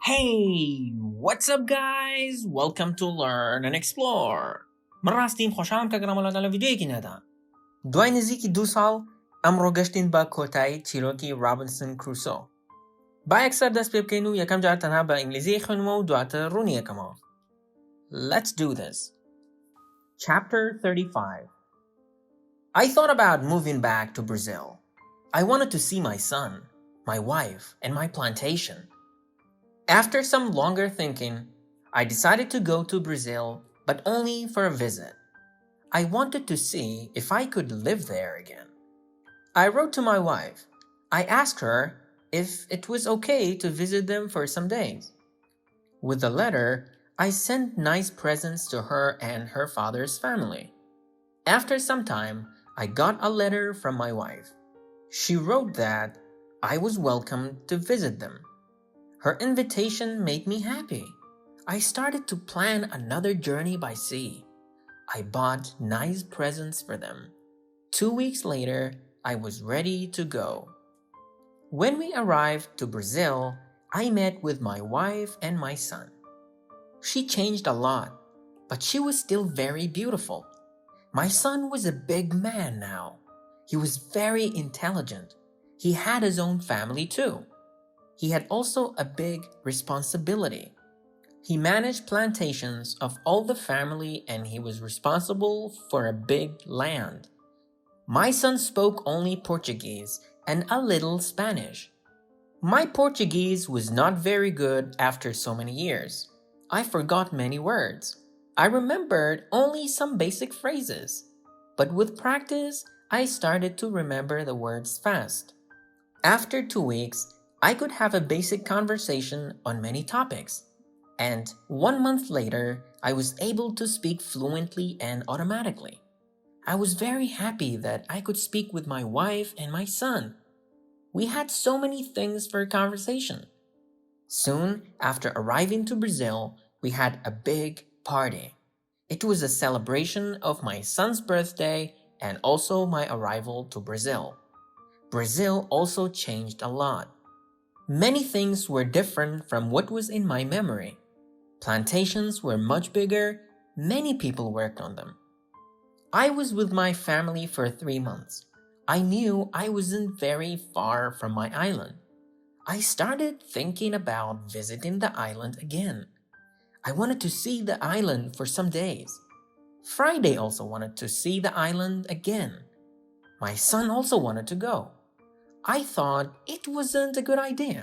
Hey, what's up guys? Welcome to Learn and Explore. مرة خوشحالم کە گەڕامەڵاتە ڤیدیۆیەکی نەدا. دوای نزیکی 2 ساڵ ئەمڕۆ گەشتین بە کۆتایی چیرۆکی رابنسن کروسۆ. با یەکسەر دەست پێ بکەین و یەکەم جار تەنها بە ئینگلیزی خوێنمەوە و دواتر ڕوونی یەکەمەوە. Let's do this. Chapter 35. I thought about moving back to Brazil. I wanted to see my son, my wife, and my plantation. After some longer thinking, I decided to go to Brazil, but only for a visit. I wanted to see if I could live there again. I wrote to my wife. I asked her if it was okay to visit them for some days. With the letter, I sent nice presents to her and her father's family. After some time, I got a letter from my wife. She wrote that I was welcome to visit them. Her invitation made me happy. I started to plan another journey by sea. I bought nice presents for them. 2 weeks later, I was ready to go. When we arrived to Brazil, I met with my wife and my son. She changed a lot, but she was still very beautiful. My son was a big man now. He was very intelligent. He had his own family too. He had also a big responsibility. He managed plantations of all the family and he was responsible for a big land. My son spoke only Portuguese and a little Spanish. My Portuguese was not very good after so many years. I forgot many words. I remembered only some basic phrases. But with practice, I started to remember the words fast. After 2 weeks, I could have a basic conversation on many topics. And 1 month later, I was able to speak fluently and automatically. I was very happy that I could speak with my wife and my son. We had so many things for conversation. Soon after arriving to Brazil, we had a big party. It was a celebration of my son's birthday and also my arrival to Brazil. Brazil also changed a lot. Many things were different from what was in my memory. Plantations were much bigger. Many people worked on them. I was with my family for 3 months. I knew I wasn't very far from my island. I started thinking about visiting the island again. I wanted to see the island for some days. Friday also wanted to see the island again. My son also wanted to go. I thought it wasn't a good idea.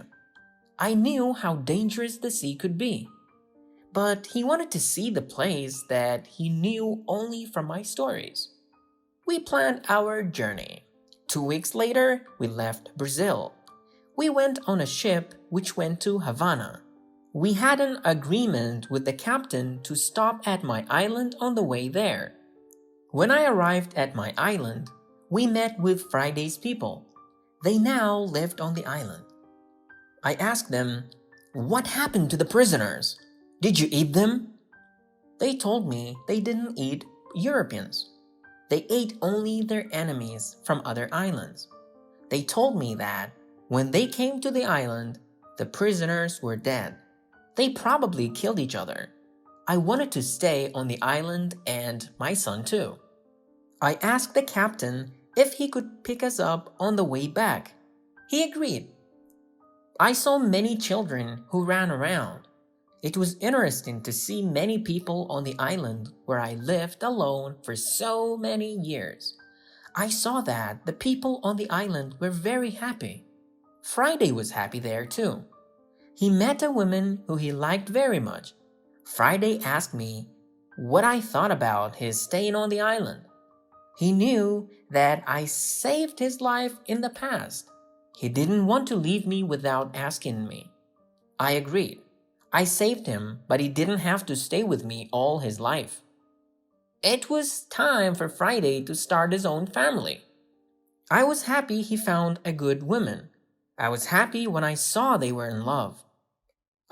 I knew how dangerous the sea could be. But he wanted to see the place that he knew only from my stories. We planned our journey. 2 weeks later, we left Brazil. We went on a ship which went to Havana. We had an agreement with the captain to stop at my island on the way there. When I arrived at my island, we met with Friday's people. They now lived on the island. I asked them, "What happened to the prisoners? Did you eat them?" They told me they didn't eat Europeans. They ate only their enemies from other islands. They told me that when they came to the island, the prisoners were dead. They probably killed each other. I wanted to stay on the island and my son too. I asked the captain if he could pick us up on the way back. He agreed. I saw many children who ran around. It was interesting to see many people on the island where I lived alone for so many years. I saw that the people on the island were very happy. Friday was happy there too. He met a woman who he liked very much. Friday asked me what I thought about his staying on the island. He knew that I saved his life in the past. He didn't want to leave me without asking me. I agreed. I saved him, but he didn't have to stay with me all his life. It was time for Friday to start his own family. I was happy he found a good woman. I was happy when I saw they were in love.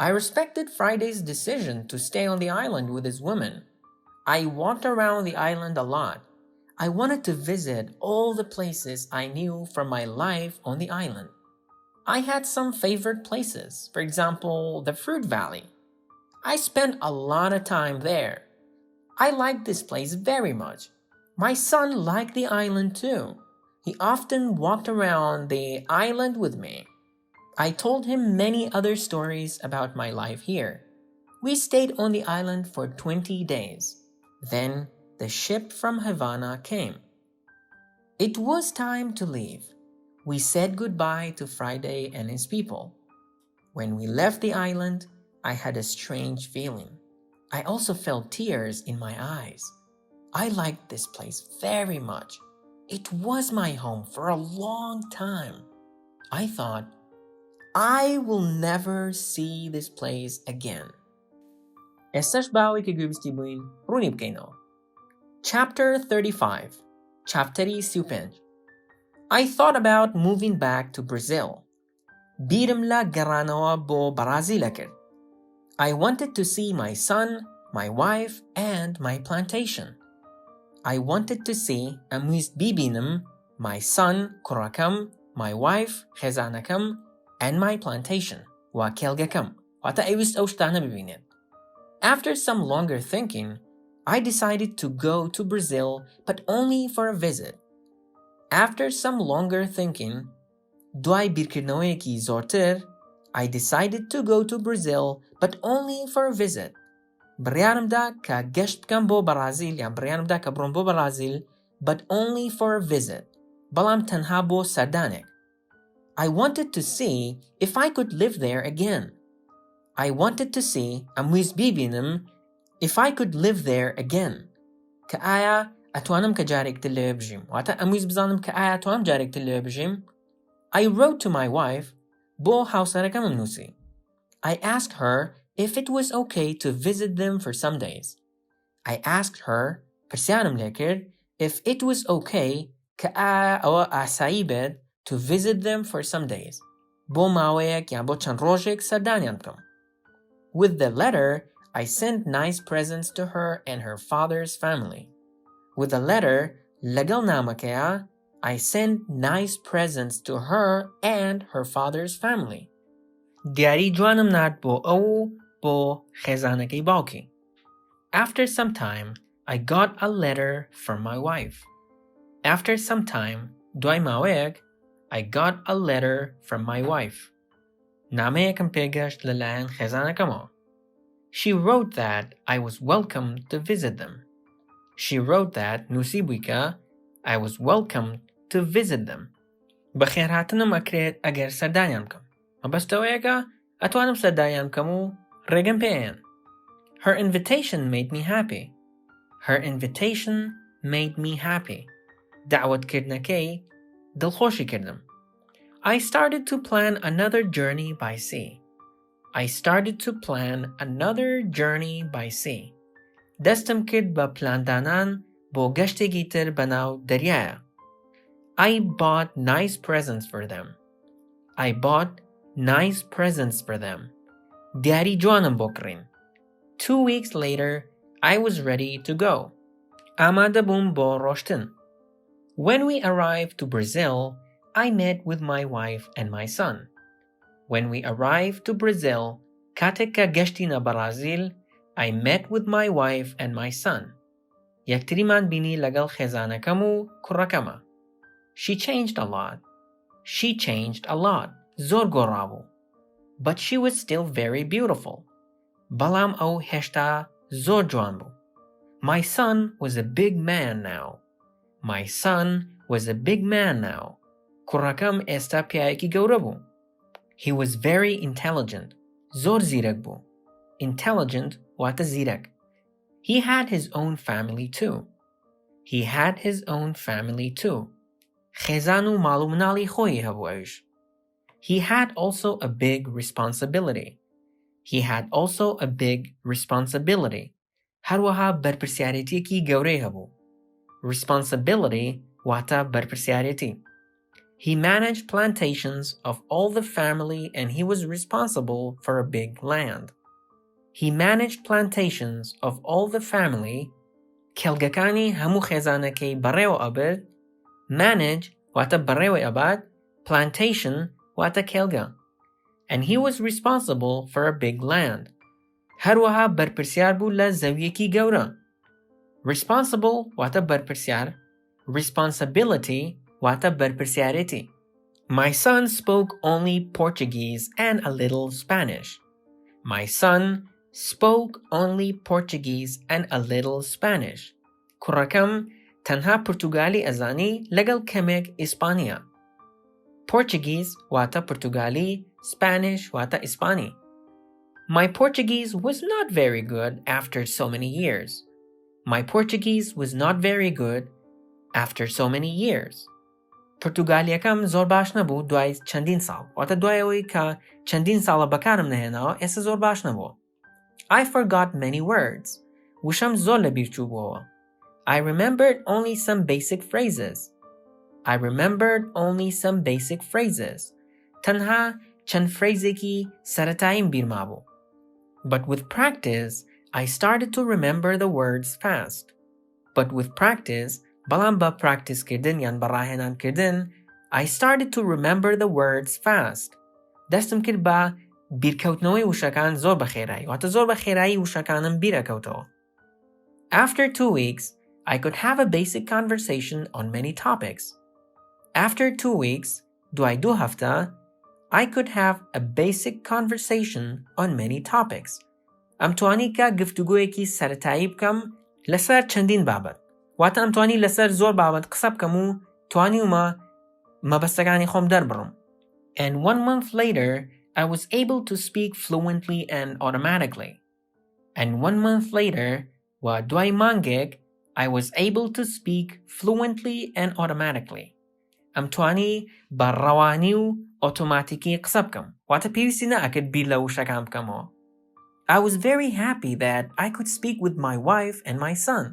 I respected Friday's decision to stay on the island with his woman. I walked around the island a lot. I wanted to visit all the places I knew from my life on the island. I had some favorite places, for example, the Fruit Valley. I spent a lot of time there. I liked this place very much. My son liked the island too. He often walked around the island with me. I told him many other stories about my life here. We stayed on the island for 20 days. Then the ship from Havana came. It was time to leave. We said goodbye to Friday and his people. When we left the island, I had a strange feeling. I also felt tears in my eyes. I liked this place very much. It was my home for a long time. I thought, I will never see this place again. Estash bawi ke gubsti buin runi bkeno. Chapter 35. Chapteri Supenj. I thought about moving back to Brazil. Birimla garanawa bo Brazilakir. I wanted to see my son, my wife, and my plantation. I wanted to see Amus Bibinum, my son, Kurakam, my wife, Khezanakam, and my plantation, Wakelgakam, Wata Ewist Oshtana Bibinin. After some longer thinking, I decided to go to Brazil, but only for a visit. After some longer thinking, Dwai Birkirnoeki Zorter, I decided to go to Brazil, but only for a visit. Brianamda ka gesht kambo Brazil, ya Brianamda ka brombo Brazil, but only for a visit. Balam tanhabo sardanek. I wanted to see if I could live there again. I wanted to see Amuis Bibinum if I could live there again. Kaaya atwanam kajarik tilebjim. Wata Amuis bzanam kaaya atwanam jarik tilebjim. I wrote to my wife, Bo hausarakam nusi. I asked her if it was okay to visit them for some days. I asked her, Persianam lekir, if it was okay ka'a awa asaibed to visit them for some days. Bo mawek ya bo chanrojek sardanyankam. With the letter, I sent nice presents to her and her father's family. With the letter, lagal namakea, I sent nice presents to her and her father's family. Diari juanam nat bo au bo khezanake balki. After some time, I got a letter from my wife. After some time, duai maweg, I got a letter from my wife. Name kampegash lalan khezanakamo. She wrote that I was welcome to visit them. She wrote that Nusibwika, I was welcome to visit them. Bakherhatanam akret agar sardanyamkam. Mabastoega atwanam sardanyamkamu regampean. Her invitation made me happy. Her invitation made me happy. Da'wat kirdnake, dilkhoshi kirdam. I started to plan another journey by sea. I started to plan another journey by sea. Destam kid ba plandanan bo gashtegiter banau daryaya. I bought nice presents for them. I bought nice presents for them. Diari joanam bokrin. 2 weeks later, I was ready to go. Amadabum bo roshtin. When we arrived to Brazil, I met with my wife and my son. When we arrived to Brazil, Kateka Geshtina Brazil, I met with my wife and my son. Yaktriman bini lagal khezana kamu kurakama. She changed a lot. She changed a lot. Zorgoravu. But she was still very beautiful. Balam o heshta zorjoanbu. My son was a big man now. My son was a big man now. Kurakam esta piaiki gaurabu. He was very intelligent. Zor zirakbu. Intelligent wata zirak. He had his own family too. He had his own family too. Khezanu malumnali khoi habuaish. He had also a big responsibility. He had also a big responsibility. Harwaha barpersiariti ki gaure habu. Responsibility wata barpersiariti. He managed plantations of all the family and he was responsible for a big land. He managed plantations of all the family. Kelgakani hamu khezanake bareo abed. Manage wata bareo abad. Plantation واتە کێڵگە. And he was responsible for a big land. هەروەها بەرپرسیار بوو لە زەویەکی گەورە. Responsible واتە بەرپرسیار. Responsibility واتە بەرپرسیارەتی. My son spoke only Portuguese and a little Spanish. My son spoke only Portuguese and a little Spanish. کوڕەکەم تەنها پورتوگالی ئەزانی لەگەڵ کەمێک ئیسپانیا. Portuguese واتە پورتوگالی, Spanish واتە ئیسپانی. My Portuguese was not very good after so many years. My Portuguese was not very good after so many years. پورتوگالیەکەم زۆر باش نەبوو دوای چەندین ساڵ. واتە دوایەوەی کە چەندین ساڵە بەکارم نەهێناوە ئێستا زۆر باش نەبووە. I forgot many words. وشەم زۆر لەبیر چوو بووەوە. I remembered only some basic phrases. I remembered only some basic phrases. تەنها چەند فرێزێکی سەرەتاییم بیرما بوو. But with practice, I started to remember the words fast. But with practice, بەڵام بە practice کردن یان بەڕاهێنان کردن, I started to remember the words fast. دەستم کرد بە بیرکەوتنەوەی وشەکان زۆر بە خێرایی. واتە زۆر بە خێرایی وشەکانم بیرەکەوتەوە. After 2 weeks, I could have a basic conversation on many topics. After 2 weeks, دوای 2 هەفتە, I could have a basic conversation on many topics. ئەم توانی کە گفتوگۆیەکی سەرەتایی بکەم لەسەر چەندین بابەت. واتە ئەم توانی لەسەر زۆر بابەت قسە بکەم و توانیومە مەبەستەکانی خۆم دەربڕم. And 1 month later, I was able to speak fluently and automatically. And 1 month later, و دوای مانگێک, I was able to speak fluently and automatically. ئەم توانی بە ڕەوانی و ئۆتۆماتیکی قسە بکەم. واتە پێویستی نەئەکرد بیر لە وشەکان بکەمەوە. I was very happy that I could speak with my wife and my son.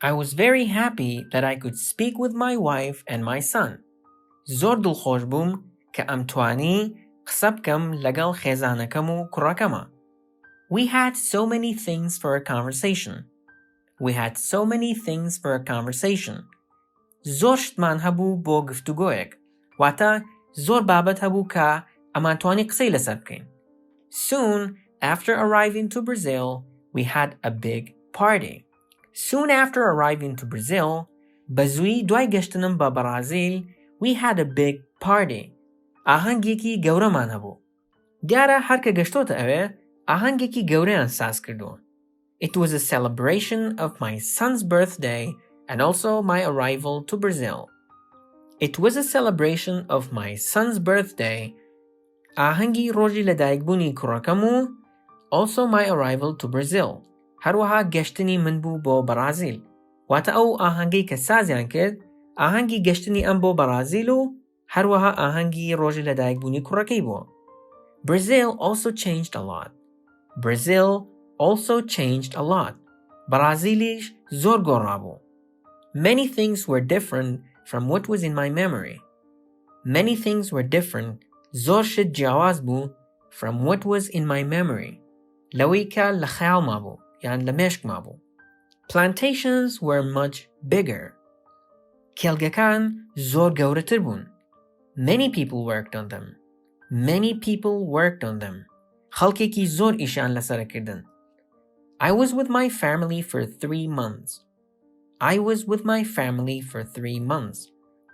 I was very happy that I could speak with my wife and my son. زۆر دڵخۆش بووم کە ئەم توانی قسە بکەم لەگەڵ خێزانەکەم و کوڕەکەمە. We had so many things for a conversation. We had so many things for a conversation. زۆر شتمان هەبوو بۆ گفتوگۆیەک. واتە زۆر بابەت هەبوو کە ئەمان توانی قسەی لەسەر بکەین. Soon after arriving to Brazil, we had a big party. Soon after arriving to Brazil, بەزووی دوای گەشتنم بە بەرازیل, we had a big party. ئاهەنگێکی گەورەمان هەبوو. دیارە هەر کە گەشتۆتە ئەوێ ئاهەنگێکی گەورەیان ساز کردووە. It was a celebration of my son's birthday and also my arrival to Brazil. It was a celebration of my son's birthday, ئاهەنگی ڕۆژی لەدایکبوونی کوڕەکەم و also my arrival to Brazil. هەروەها گەشتنی من بوو بۆ بەرازیل. واتە ئەو ئاهەنگەی کە سازیان کرد ئاهەنگی گەشتنی ئەم بۆ بەرازیل و هەروەها ئاهەنگی ڕۆژی لەدایکبوونی کوڕەکەی بووە. Brazil also changed a lot. Brazil also changed a lot. بەرازیلیش زۆر گۆڕا بوو. Many things were different from what was in my memory. Many things were different. زۆر شت جیاواز بوو from what was in my memory. لەوەی کە لە خەیاڵما بوو یان لە مێشکما بوو. Plantations were much bigger. کێڵگەکان زۆر گەورەتر بوون. Many people worked on them. Many people worked on them. خەڵکێکی زۆر ئیشیان لەسەرکردن. I was with my family for 3 months. I was with my family for 3 months.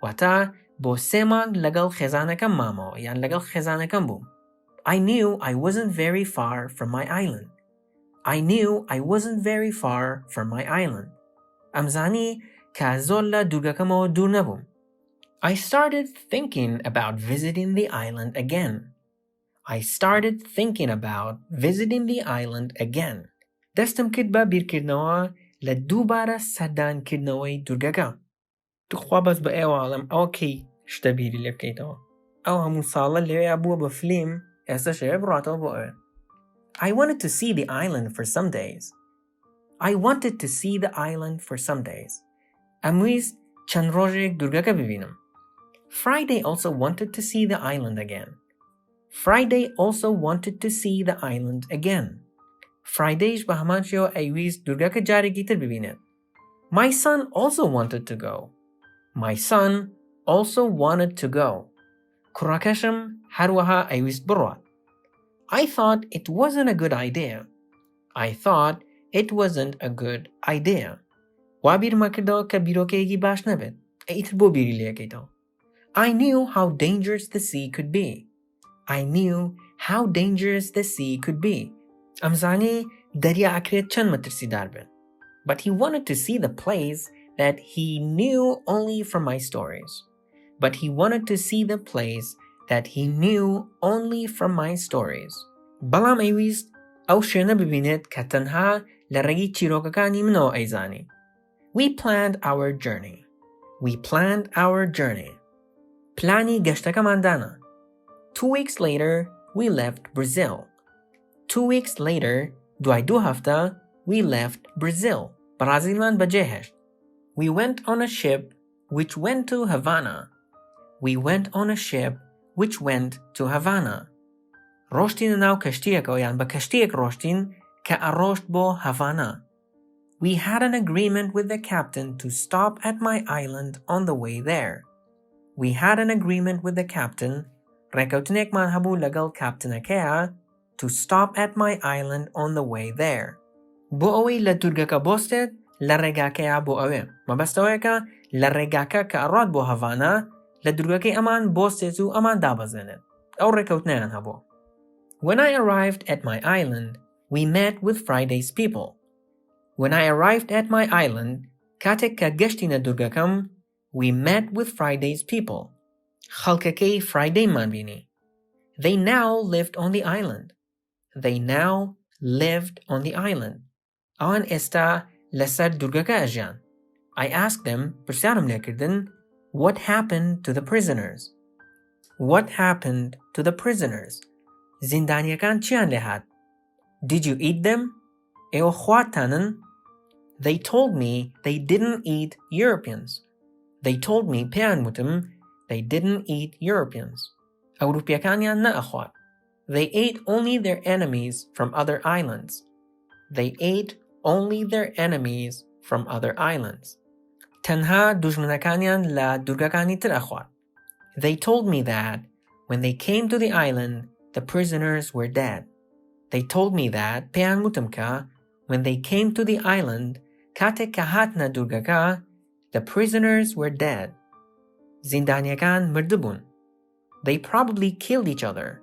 واتە بۆ 3 مانگ لەگەڵ خێزانەکەم مامەوە یان لەگەڵ خێزانەکەم بووم. I knew I wasn't very far from my island. I knew I wasn't very far from my island. ئەمزانی کە زۆر لە دوورگەکەمەوە دوور نەبووم. I started thinking about visiting the island again. I started thinking about visiting the island again. دەستم کرد بە بیرکردنەوە لە دووبارە سەردانکردنەوەی دوورگەکە. توخوا بەس بە ئێواڵم ئەوە کەی شتە بیری لێ بکەیتەوە. ئەو هەموو ساڵە لێوەیە بووە بە فلیم ئێستا شەوێ بڕاتەوە بۆ ئەوێ. I wanted to see the island for some days. I wanted to see the island for some days. ئەمویست چەند ڕۆژێک دوورگەکە ببینم. Friday also wanted to see the island again. Friday also wanted to see the island again. Fridayش بە هەمان شێوە ئەیویست دوورگەکە جارێکی تر ببینێت. My son also wanted to go. My son also wanted to go. کوڕەکەشم هەروەها ئەیویست بڕوات. I thought it wasn't a good idea. I thought it wasn't a good idea. وا بیرمە کردەوە کە بیرۆکەیەکی باش نەبێت. ئیتر بۆ بیری لێکەیتەوە. I knew how dangerous the sea could be. I knew how dangerous the sea could be. ئەمزانی دەریا ئەکرێت چەند مەترسیدار بێت. But he wanted to see the place that he knew only from my stories. But he wanted to see the place that he knew only from my stories. بەڵام ئەیویست ئەو شوێنە ببینێت کە تەنها لە ڕێگی چیرۆکەکانی منەوە ئەیزانی. We planned our journey. We planned our journey. پلانی گەشتەکەماندانە. 2 weeks later, we left Brazil. 2 weeks later, دوای 2 هەفتە, we left Brazil. برازیلمان بەجێهێشت. We went on a ship which went to Havana. We went on a ship which went to Havana. ڕۆشتینە ناو کەشتیەکەوە یان بە کەشتیەک ڕۆشتین کە ئەڕۆشت بۆ هەڤانا. We had an agreement with the captain to stop at my island on the way there. We had an agreement with the captain. ڕێکەوتنێکمان هەبوو لەگەڵ کاپتنەکەیە to stop at my island on the way there. بۆ ئەوەی لە دورگەکە بۆستێت لە ڕێگاکەیە بۆ ئەوێ. مەبەستەوەیەکە لە ڕێگاکە کە ئەڕات بۆ هەڤانا لە دورگەکەی ئەمان بۆستێت و ئەمان دابەزێنێت. ئەو ڕێکەوتنیان هەبوو. When I arrived at my island, we met with Friday's people. When I arrived at my island, کاتێک کە گەشتینە دورگەکەم, we met with Friday's people. خەڵکەکەی فرایدەیمان بینی. They now lived on the island. They now lived on the island. ئەوان ئێستا لەسەر دورگەکە ئەژیان. I asked them, پرسیارم لێکردن, what happened to the prisoners? What happened to the prisoners? زیندانیەکان چیان لێ هات؟ Did you eat them? ئێوە خواردتانن؟ They told me they didn't eat Europeans. They told me پێیان وتم they didn't eat Europeans. ئەوروپیەکانیان نەئەخوات. They ate only their enemies from other islands. They ate only their enemies from other islands. تەنها دوژمنەکانیان لە دورگەکانی تر ئەخوات. They told me that when they came to the island, the prisoners were dead. They told me that پێیان وتم کە when they came to the island, کاتێک کە هاتنە دورگەکە, the prisoners were dead. زیندانیەکان مردبوون. They probably killed each other.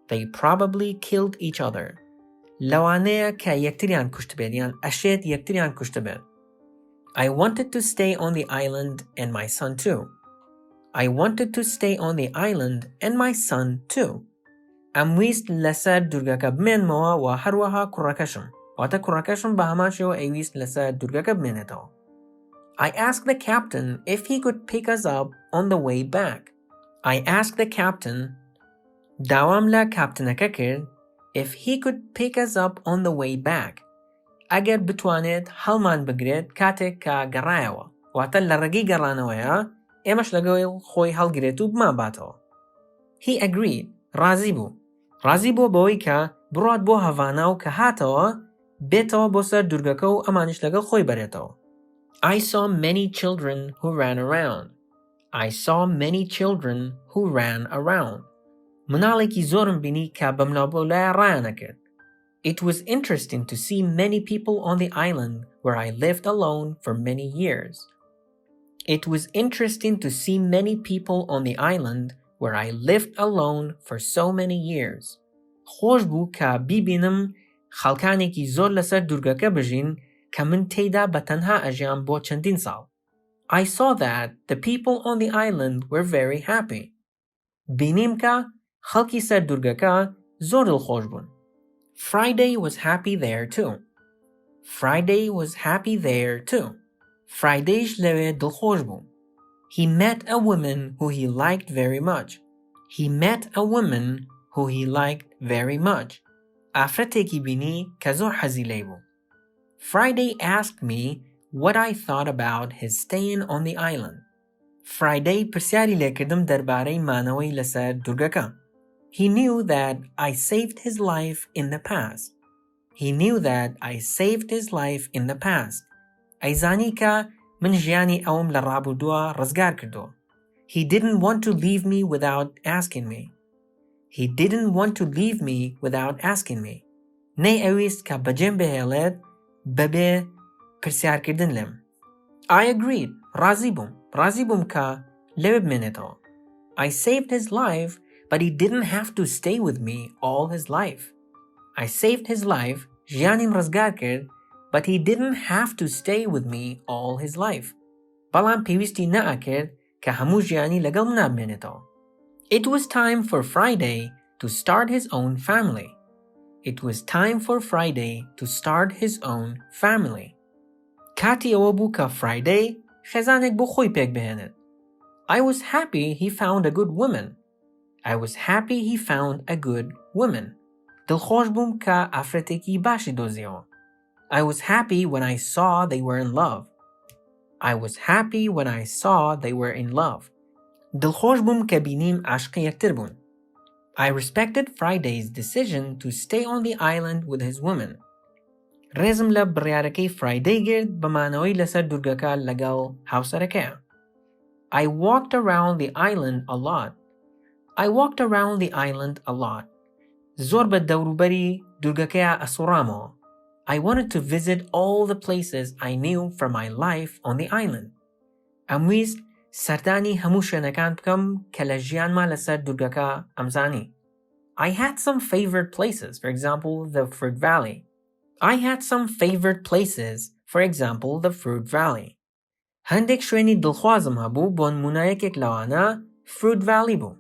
They probably killed each other. لەوانەیە کە یەکتریان کوشت بێت یان ئەشێت یەکتریان کوشت بێت. I wanted to stay on the island and my son too. I wanted to stay on the island and my son too. ئەمویست لەسەر دورگەکە بمێنمەوە و هەروەها کوڕەکەشم. واتە کوڕەکەشم بە هەمان شێوە ئەویست لەسەر دورگەکە بمێنێتەوە. I asked the captain if he could pick us up on the way back. I asked the captain, داوام لە کاپتنەکە کرد, if he could pick us up on the way back. ئەگەر بتوانێت هەڵمان بگرێت کاتێک کە گەڕایەوە. واتە لە ڕێگەی گەڕانەوەیە ئێمەش لەگەڵ خۆی هەڵگرێت و بمان باتەوە. He agreed. ڕازی بوو. ڕازی بۆ بەوەی کە بڕات بۆ هەڤانا و کە هاتەوە بێتەوە بۆ سەر دورگەکە و ئەمانش لەگەڵ خۆی بەرێتەوە. I saw many children who ran around. I saw many children who ran around. مناڵێکی زۆرم بینی کە بەمناوبەلایە ڕایانە کرد. It was interesting to see many people on the island where I lived alone for many years. It was interesting to see many people on the island where I lived alone for so many years. خۆش بوو کە بیبینم خەڵکانێکی زۆر لەسەر دورگەکە بژین کە من تێیدا بە تەنها ئەژیان بۆ چەندین ساڵ. I saw that the people on the island were very happy. بینیم کە خەڵکی سەر دورگەکە زۆر دڵخۆش بوون. Friday was happy there too. Friday was happy there too. Fridayش لەوێ دڵخۆش بوو. He met a woman who he liked very much. He met a woman who he liked very much. ئافرەتێکی بینی کە زۆر حەزی لێی بوو. Friday asked me what I thought about his staying on the island. Friday پرسیاری لێکردم دەربارەی مانەوەی لەسەر دورگەکە. He knew that I saved his life in the past. He knew that I saved his life in the past. ئەیزانی کە من ژیانی ئەوم لە ڕابردووە ڕزگار کردووە. He didn't want to leave me without asking me. He didn't want to leave me without asking me. نەی ئەویست کە بەجێم بهێڵێت بەبێ پرسیارکردن لێم. I agreed. ڕازی بووم کە لێوێ بمێنێتەوە. I saved his life, but he didn't have to stay with me all his life. I saved his life, ژیانیم ڕزگار کرد, but he didn't have to stay with me all his life. بەڵام پێویستی نەئەکرد کە هەموو ژیانی لەگەڵ منە بمێنێتەوە. It was time for Friday to start his own family. It was time for Friday to start his own family. کاتی ئەوە بوو کە Friday خێزانێک بۆ خۆی پێک بهێنێت. I was happy he found a good woman. I was happy he found a good woman. دڵخۆش بووم کە ئافرەتێکی باشی دۆزیەوە. I was happy when I saw they were in love. I was happy when I saw they were in love. دڵخۆش بووم کە بینیم عاشقی یەکتر بوون. I respected Friday's decision to stay on the island with his woman. ڕێزم لە بڕیارەکەی Friday گرت بەمانەوەی لەسەر دوورگەکە لەگەڵ هاوسەرەکەیە. I walked around the island a lot. I walked around the island a lot. زۆر بە دەوروبەری دوورگەکەیە ئەسوڕامەوە. I wanted to visit all the places I knew from my life on the island. ئەمویست سەردانی هەموو شوێنەکان بکەم کە لە ژیانما لەسەر دوورگەکە ئەمزانی. I had some favorite places, for example, the Fruit Valley. I had some favorite places, for example, the Fruit Valley. هەندێک شوێنی دڵخوازم هەبوو بۆ نمونایەکێک لەوانە Fruit Valley بوو.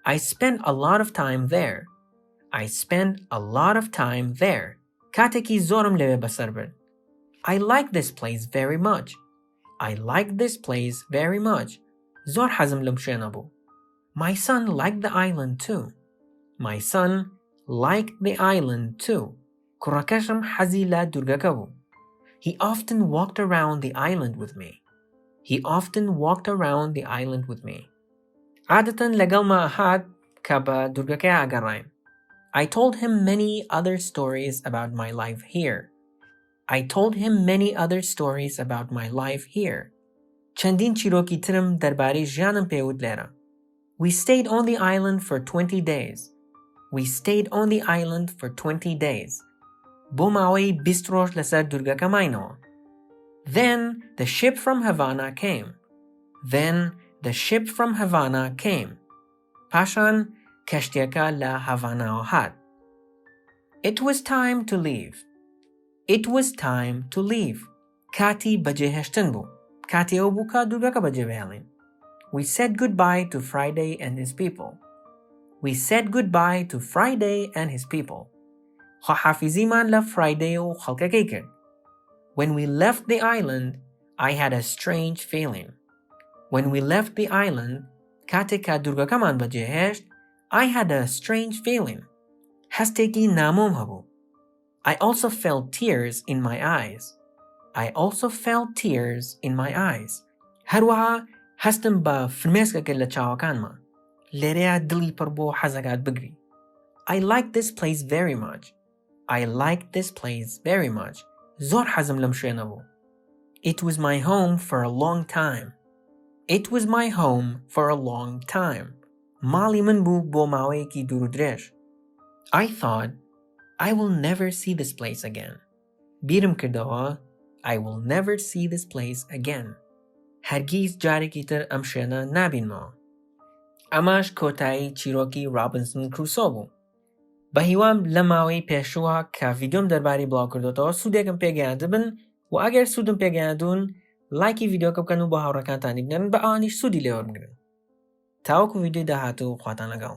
I spent a lot of time there. I spent a lot of time there. کاتێکی زۆرم لەوێ بەسەر برد. I like this place very much. I like this place very much. زۆر حەزم لەم شوێنە بوو. My son liked the island too. My son liked the island too. کوڕەکەشم حەزی لە دوورگەکە بوو. He often walked around the island with me. He often walked around the island with me. عادەتەن لەگەڵما هات کە بە دوورگەکەیە ئەگەڕاین. I told him many other stories about my life here. I told him many other stories about my life here. چەندین چیرۆکی ترم دەربارەی ژیانم پێوت لێرە. We stayed on the island for 20 days. We stayed on the island for 20 days. بۆ ماوەی 20 ڕۆژ لەسەر دوورگەکە ماینەوە. Then the ship from Havana came. Then the ship from Havana came. پاشان کەشتیەکە لە هەڤاناوە هات. It was time to leave. It was time to leave. کاتی بەجێهێشتن بوو. کاتی ئەو بوو کە دوورگەکە بەجێ بهێڵین. We said goodbye to Friday and his people. We said goodbye to Friday and his people. خواحافیزیمان لە Friday و خەڵکەکەی کرد. When we left the island, I had a strange feeling. When we left the island, کاتێک کە دوورگەکەمان بەجێهێشت, I had a strange feeling. هەستێکی نامۆم هەبوو. I also felt tears in my eyes. I also felt tears in my eyes. هەروەها هەستم بە فرمێسکەکە لە چاوەکانمە. لێرەیە دڵی پڕ بۆ حەزەکات بگری. I like this place very much. I like this place very much. زۆر حەزم لەم شوێنە بوو. It was my home for a long time. It was my home for a long time. ماڵی من بوو بۆ ماوەیەکی دوور و درێژ. I thought, I will never see this place again. بیرم کردەوە, I will never see this place again. هەرگیز جارێکی تر ئەم شوێنە نابینمەوە. ئەماش کۆتایی چیرۆکی رابنسن کروسۆ بوو. بە هیوام لە ماوەی پێشووە کە ڤیدیۆم دەرباری بڵاو کردوتەوە سوودێکم پێگەیاندە بن و ئەگەر سوودم پێگەیاندون لایکی ڤیدیۆکە بکەن و بە هاوڕێکانتانی بنێرن بە ئەوانیش سوودی لێوە بگرن. تاوەکو ڤیدیۆی داهاتوو خواتان لەگەڵ.